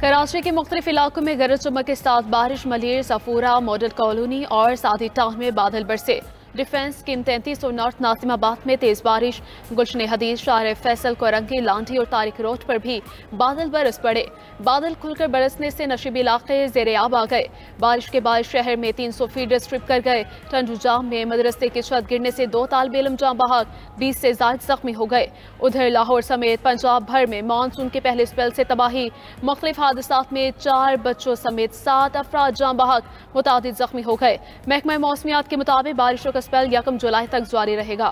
कराची के मुख्तलिफ इलाकों में गरज चमक के साथ बारिश, मलिर, सफूरा, मॉडल कॉलोनी और सादी टाउन में बादल बरसे। डिफेंस किम 33 और नॉर्थ नासिमाबाद में तेज बारिश। गुलशन हदीस, शार फैसल, कोरंगी, लांठी और तारिक रोड पर भी बादल बरस पड़े। बादल खुलकर बरसने से नशीबी इलाके ज़ेर-ए-आब आ गए। बारिश के बाद शहर में 300 फीट स्ट्रिप कर गए। ठंडुजाम में मदरसे की छत गिरने से 2 तालिब इल्म जाँ बहक, 20 से ज़ायद जख्मी हो गए। उधर लाहौर समेत पंजाब भर में मानसून के पहले स्पेल से तबाही। मुख्तलिफ हादसात में 4 बच्चों समेत 7 अफराद जाँ बहक, मुतादिद जख्मी हो गए। महकमा मौसमियात के मुताबिक बारिशों का स्पेल 1 जुलाई तक जारी रहेगा।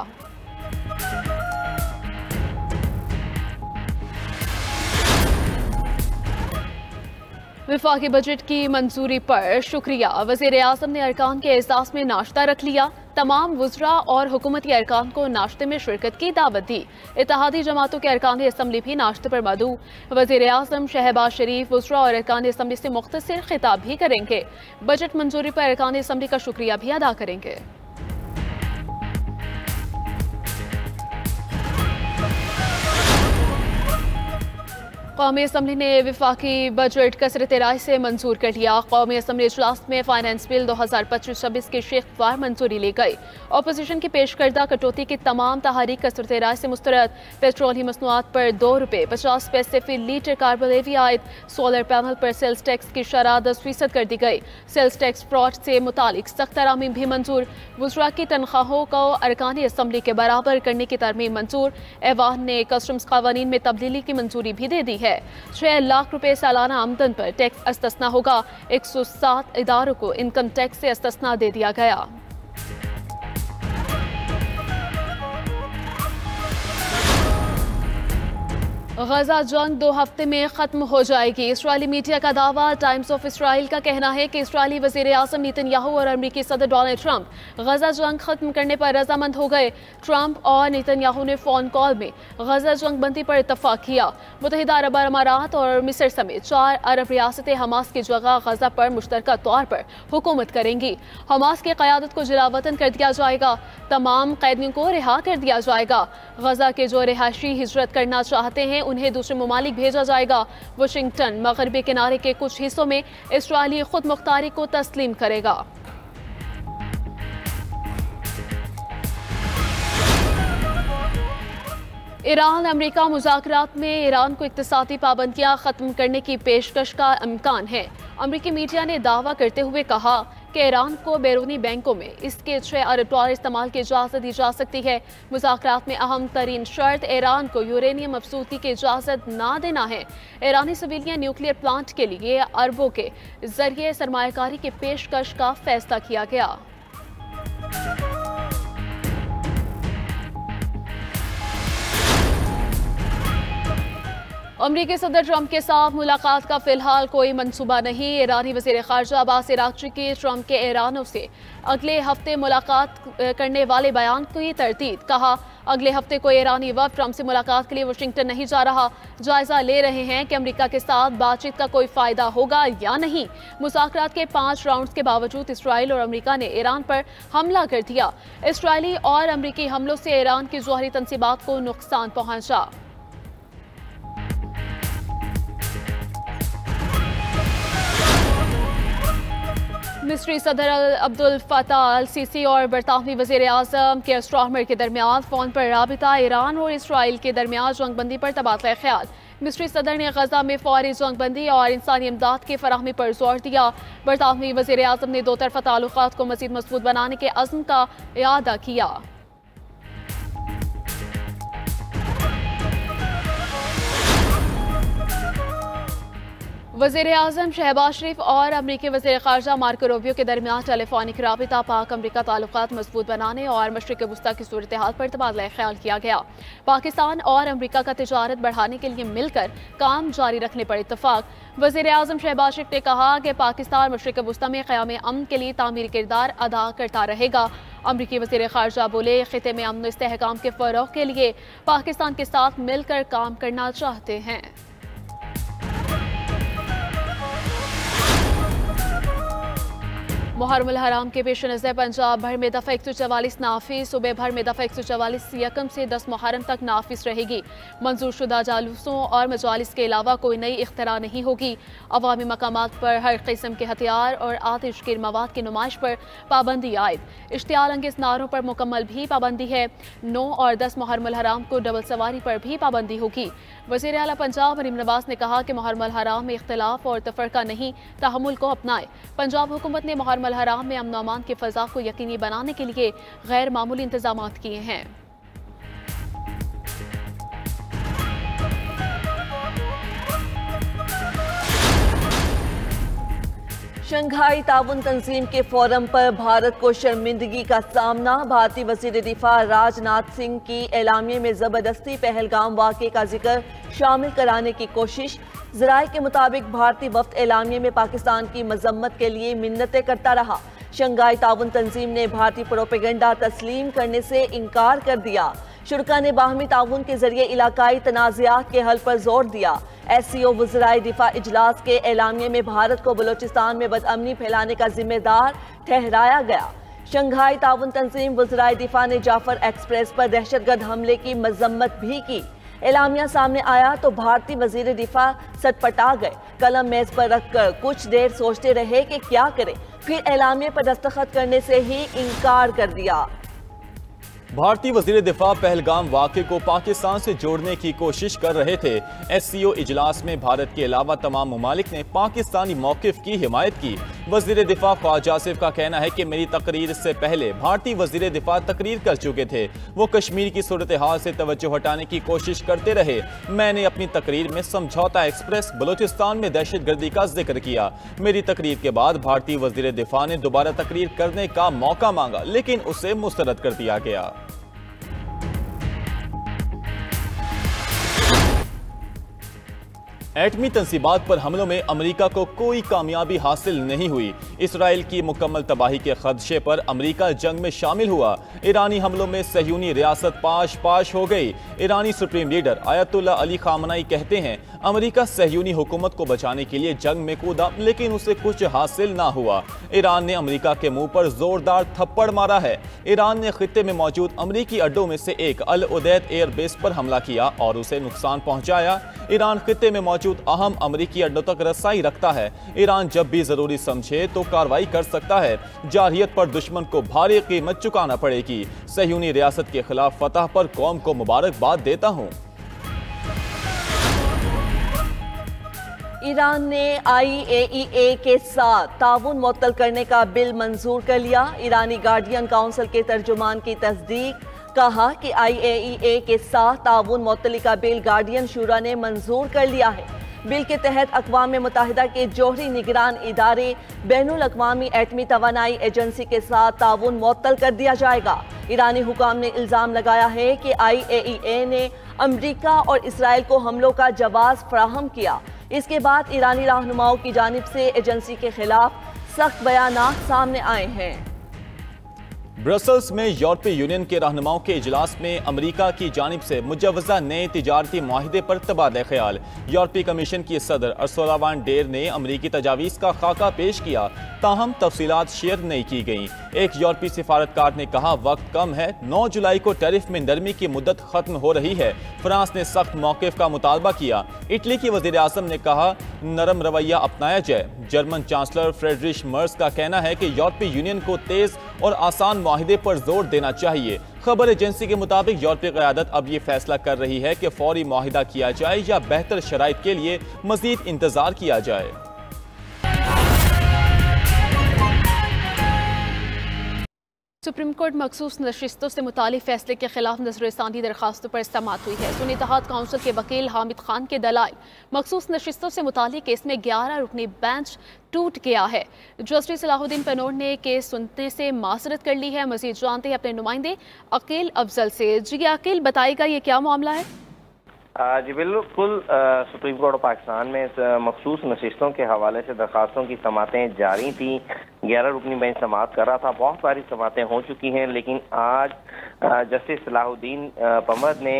विफाकी बजट की मंजूरी पर शुक्रिया। वज़ीर आज़म ने अरकान के एहसास में नाश्ता रख लिया। तमाम वुज़रा और हुकूमती अरकान को नाश्ते में शिरकत की दावत दी। इत्तेहादी जमातों के अरकान असम्बली भी नाश्ते पर मदऊ। वज़ीर आज़म शहबाज शरीफ वुज़रा और अरकान असम्बली से मुख्तसर खिताब भी करेंगे। बजट मंजूरी पर अरकान असम्बली का शुक्रिया भी अदा करेंगे। कौमी असम्बली ने विफाकी बजट कसरत राय से मंजूर कर लिया। कौमी असम्बली इजलास में फाइनेंस बिल 2025-26 की शेखवार मंजूरी ली गई। अपोजिशन की पेश करदा कटौती की तमाम तहारीक कसरत राय से मुस्तरद। पेट्रोलियम मसनूआत पर ₹2.50 फी लीटर कार्बन लेवी आयद। सोलर पैनल पर सेल्स टैक्स की शरह 10% कर दी गई। सेल्स टैक्स फ्रॉड से मुतालिक सख्त तरामीम भी मंजूर। वुज़रा की तनख्वाहों को अरकान असम्बली के बराबर करने की तरमीम मंजूर। ऐवान ने कस्टम्स कानून में तब्दीली की मंजूरी भी दे दी है। 6 लाख रुपए सालाना आमदन पर टैक्स इस्तिस्ना होगा। 107 इदारों को इनकम टैक्स से इस्तिस्ना दे दिया गया। गजा जंग 2 हफ्ते में खत्म हो जाएगी। इस्राएली मीडिया का दावा। टाइम्स ऑफ इसराइल का कहना है कि इस्राएली वज़ीर आज़म नेतन्याहू और अमेरिकी सदर डोनाल्ड ट्रंप गजा जंग खत्म करने पर रजामंद हो गए। ट्रंप और नेतन्याहू ने फोन कॉल में गजा जंग बंदी पर इत्तफाक किया। मुत्तहिदा अरब अमारात और मिस्र समेत 4 अरब रियासतें हमास की जगह गजा पर मुश्तरका तौर पर हुकूमत करेंगी। हमास की क़यादत को जलावतन कर दिया जाएगा। तमाम कैदियों को रिहा कर दिया जाएगा। गजा के जो रिहायशी हिजरत करना चाहते हैं उन्हें दूसरे ममालिक भेजा जाएगा। वाशिंगटन मगरबी किनारे के कुछ हिस्सों में इस्राएली खुद मुख्तारी को तस्लीम करेगा। ईरान अमेरिका मुज़ाकरात में ईरान को इक्तिसादी पाबंदियां खत्म करने की पेशकश का इम्कान है। अमेरिकी मीडिया ने दावा करते हुए कहा कि ईरान को बैरूनी बैंकों में इसके $6 अरब इस्तेमाल की इजाज़त दी जा सकती है। मुज़ाकरात में अहम तरीन शर्त ईरान को यूरेनियम अफसूती की इजाज़त ना देना है। ईरानी सिविलियन न्यूक्लियर प्लांट के लिए अरबों के जरिए सरमायाकारी की पेशकश का फैसला किया गया। अमरीकी सदर ट्रंप के साथ मुलाकात का फिलहाल कोई मंसूबा नहीं। ईरानी वज़ीर ख़ारजा अब्बास अराग़ची की ट्रंप के ईरानों से अगले हफ्ते मुलाकात करने वाले बयान की तरदीद। कहा, अगले हफ्ते कोई ईरानी वफ़द ट्रंप से मुलाकात के लिए वाशिंगटन नहीं जा रहा। जायजा ले रहे हैं कि अमेरिका के साथ बातचीत का कोई फ़ायदा होगा या नहीं। मुज़ाकरात के 5 राउंड्स के बावजूद इसराइल और अमेरिका ने ईरान पर हमला कर दिया। इसराइली और अमेरिकी हमलों से ईरान की ज़ोहरी तनसीबात को नुकसान पहुँचा। मिस्री सदर अब्दुल फताह अल सीसी और बरतानवी वज़ीर आज़म के स्टारमर के दरमियान फ़ोन पर राबिता। ईरान और इसराइल के दरमियान जंगबंदी पर तबादला ख्याल। मिस्री सदर ने गजा में फौरी जंगबंदी और इंसानी इमदाद की फराहमी पर जोर दिया। बरतानवी वज़ीर आज़म ने 2 तरफ़ा ताल्लुकात को मज़ीद मज़बूत बनाने के अज़्म का इआदा किया। वज़ीर आज़म शहबाज शरीफ और अमरीकी वज़ीर ख़ारजा मार्को रूबियो के दरमियान टेलीफोनिक राबिता पाक अमरीका ताल्लुकात मजबूत बनाने और मशरिक़ वुस्ता की सूरत हाल पर तबादला ख्याल किया गया। पाकिस्तान और अमरीका का तिजारत बढ़ाने के लिए मिलकर काम जारी रखने पर इत्तफाक। वज़ीर आज़म शहबाज शरीफ ने कहा कि पाकिस्तान मशरिक़ वुस्ता में क़याम अमन के लिए तामीरी किरदार अदा करता रहेगा। अमरीकी वज़ीर ख़ारजा बोले, ख़िते में अमन इस्तेहकाम के फ़रोग़ के लिए पाकिस्तान के साथ मिलकर काम करना चाहते हैं। मुहर्रम हराम के पेश नज़र पंजाब भर में दफ़ा 144 नाफिज, सूबे भर में दफ़ा 144 यकम से 10 मुहर्रम तक नाफिज रहेगी। मंजूर शुदा जालूसों और मजालिस के अलावा कोई नई इख्तरा नहीं होगी। अवामी मकामात पर हर किस्म के हथियार और आतिशगीर मवाद की नुमाइश पर पाबंदी आयद। इश्तियाल अंगेज नारों पर मुकम्मल भी पाबंदी है। 9 और 10 मुहर्रम हराम को डबल सवारी पर भी पाबंदी होगी। वज़ीर आला पंजाब मरीम नवाज ने कहा कि मुहर्रम हराम में इख्तिलाफ और तफरका नहीं, तहम्मुल को अपनाए। पंजाब हुकूमत ने मुहर्रम हराम में अमन अमान की फ़ज़ा को यकीनी बनाने के लिए गैर मामूली इंतजाम किए हैं। शंघाई ताउन तंजीम के फोरम पर भारत को शर्मिंदगी का सामना। भारतीय वज़ीर दिफा राजनाथ सिंह की एलामिये में जबरदस्ती पहलगाम वाक़े का जिक्र शामिल कराने की कोशिश। ज़राए के मुताबिक भारतीय वफ़द एलामिये में पाकिस्तान की मजम्मत के लिए मिन्नतें करता रहा। शंघाई ताउन तंजीम ने भारतीय प्रोपेगेंडा तस्लीम करने से इनकार कर दिया। शुरका ने बाहमी ताउन के जरिए इलाकाई तनाज़ात के हल पर जोर दिया। SCO वज़राए दिफा इजलास के एलामिये में भारत को बलोचिस्तान में बदअमनी फैलाने का जिम्मेदार ठहराया गया। शंघाई ताउन तंजीम वज़राए दिफा ने जाफर एक्सप्रेस पर दहशतगर्द हमले की मजम्मत भी की। एलामिया सामने आया तो भारतीय वज़ीर दिफा सटपटा गए। कलम मेज पर रखकर कुछ देर सोचते रहे कि क्या करें, फिर एलामिये पर दस्तखत करने से ही इनकार कर दिया। भारतीय वज़ीर दिफा पहलगाम वाक़े को पाकिस्तान से जोड़ने की कोशिश कर रहे थे। SCO इजलास में भारत के अलावा तमाम ममालिक ने पाकिस्तानी मौक़िफ़ की हिमायत की। वज़ीर दिफा ख्वाजा आसिफ का कहना है कि मेरी तकरीर से पहले भारतीय वज़ीर दिफा तकरीर कर चुके थे। वो कश्मीर की सूरत हाल से तवज्जो हटाने की कोशिश करते रहे। मैंने अपनी तकरीर में समझौता एक्सप्रेस बलोचिस्तान में दहशतगर्दी का जिक्र किया। मेरी तकरीर के बाद भारतीय वज़ीर दिफा ने दोबारा तकरीर करने का मौका मांगा, लेकिन उसे मुस्तरद कर दिया गया। एटमी तंसीबात पर हमलों में अमरीका को कोई कामयाबी हासिल नहीं हुई। इसराइल की मुकम्मल तबाही के खदशे पर अमरीका जंग में शामिल हुआ। ईरानी हमलों में सहयूनी रियासत पाश पाश हो गई। ईरानी supreme leader Ayatollah Ali Khamenei कहते हैं अमरीका सहयूनी हुकूमत को बचाने के लिए जंग में कूदा, लेकिन उसे कुछ हासिल ना हुआ। ईरान ने अमरीका के मुंह पर जोरदार थप्पड़ मारा है। ईरान ने खित्ते में मौजूद अमरीकी अड्डों में से एक अल उदैद एयरबेस पर हमला किया और उसे नुकसान पहुंचाया। ईरान खित्ते में मौजूद अहम अमरीकी अड्डों तक रसाई रखता है। ईरान जब भी जरूरी समझे तो कार्रवाई कर सकता है। जारहियत पर दुश्मन को भारी कीमत चुकाना पड़ेगी। सहयूनी रियासत के खिलाफ फतह पर कौम को मुबारकबाद देता हूँ। ईरान ने IAEA के साथ ताउन मुअत्तल करने का बिल मंजूर कर लिया। ईरानी गार्डियन काउंसिल के तर्जुमान की तस्दीक, कहा कि IAEA के साथ ताउन मुअत्तली का बिल गार्डियन शूरा ने मंजूर कर लिया है। बिल के तहत अक़वाम मुत्तहिदा के जोहरी निगरान इदारे बैनुल अक़वामी एटमी तवानाई एजेंसी के साथ ताउन मुअत्तल कर दिया जाएगा। ईरानी हुकाम ने इल्ज़ाम लगाया है कि IAEA ने अमरीका और इसराइल को हमलों का जवाब फराहम किया। इसके बाद ईरानी रहनुमाओं की जानिब से एजेंसी के खिलाफ सख्त बयानात सामने आए हैं। ब्रसल्स में यूरोपीय यूनियन के रहनुमाओं के इजलास में अमरीका की जानिब से मुजव्वज़ा नए तिजारती माहिदे पर तबादला ख्याल। यूरोपीय कमीशन की सदर अर्सुला वान डेर ने अमरीकी तजावीज़ का खाका पेश किया, ताहम तफसीलात शेयर नहीं की गईं। एक यूरोपीय सिफारतकार ने कहा वक्त कम है, 9 जुलाई को टैरिफ में नरमी की मुद्दत खत्म हो रही है। फ्रांस ने सख्त मौक़िफ़ का मुतालबा किया। इटली की वज़ीर आज़म ने कहा नरम रवैया अपनाया जाए। जर्मन चांसलर फ्रेडरिश मर्स का कहना है कि यूरोपीय यूनियन को तेज़ और आसान माहिदे पर जोर देना चाहिए। खबर एजेंसी के मुताबिक यूरोपीय क़यादत अब ये फैसला कर रही है कि फौरी माहिदा किया जाए या बेहतर शराइत के लिए मज़ीद इंतज़ार किया जाए। सुप्रीम कोर्ट मखसूस नशिस्तों से मुतालिक फैसले के खिलाफ नजरसानी दरखास्तों पर इस्तेमाल हुई है। सुन्नी इत्तेहाद काउंसिल के वकील हामिद खान के दलाइल मखसूस नशिस्तों से मुतालिक केस में 11 रुकनी बेंच टूट गया है। जस्टिस सलाहुद्दीन पनोर ने केस सुनने से माजरत कर ली है। मजीद जानते हैं अपने नुमाइंदे अकील अफजल से। जी अकील, बताइएगा ये क्या मामला है? जी बिल्कुल, सुप्रीम कोर्ट ऑफ पाकिस्तान में मखसूस नशिस्तों के हवाले से दरखास्तों की समातें जारी थी। 11 रुकनी बेंच समात कर रहा था। बहुत सारी समातें हो चुकी हैं, लेकिन आज जस्टिस सलाहुद्दीन पमद ने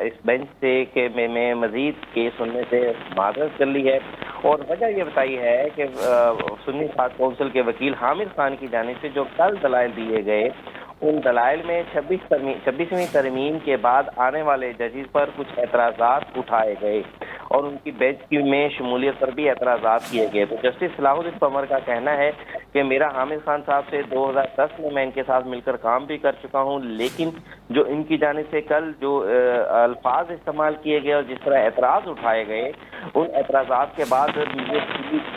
इस बेंच से के में मजीद केस सुनने से माजरत कर ली है। और वजह ये बताई है कि सुन्नी खास कौंसिल के वकील हामिद खान की जानिब से जो कल दलाइल दिए गए, उन दलाइल में 26वीं तरमीम के बाद आने वाले जजेस पर कुछ एतराज़ात उठाए गए और उनकी बेंच की में शमूलियत पर भी एतराज़ात किए गए। तो जस्टिस सलाहुद्दीन कमर का कहना है कि मेरा हामिद खान साहब से 2010 में मैं इनके साथ मिलकर काम भी कर चुका हूं, लेकिन जो इनकी जानिब से कल जो अल्फाज इस्तेमाल किए गए और जिस तरह एतराज़ उठाए गए, उन एतराज़ात के बाद मुझे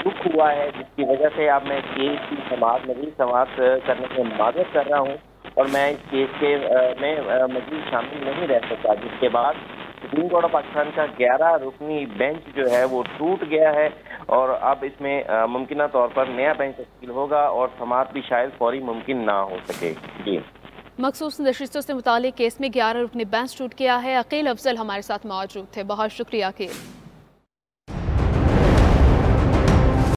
दुख हुआ है, जिसकी वजह से अब मैं केस की मज़ीद समाअत करने की माजरत कर रहा हूँ और मैं इस केस के में मज़ीद शामिल नहीं रह सकता। जिसके बाद सुप्रीम कोर्ट ऑफ पाकिस्तान का 11 रुकनी बेंच जो है वो टूट गया है और अब इसमें मुमकिन तौर पर नया बेंच तश्कील होगा और समाअत भी शायद फौरी मुमकिन ना हो सके। जी, मखसूस नशिस्तों से मुतालिक केस में 11 रुकनी बेंच टूट गया है। अकील अफजल हमारे साथ मौजूद थे, बहुत शुक्रिया अकील।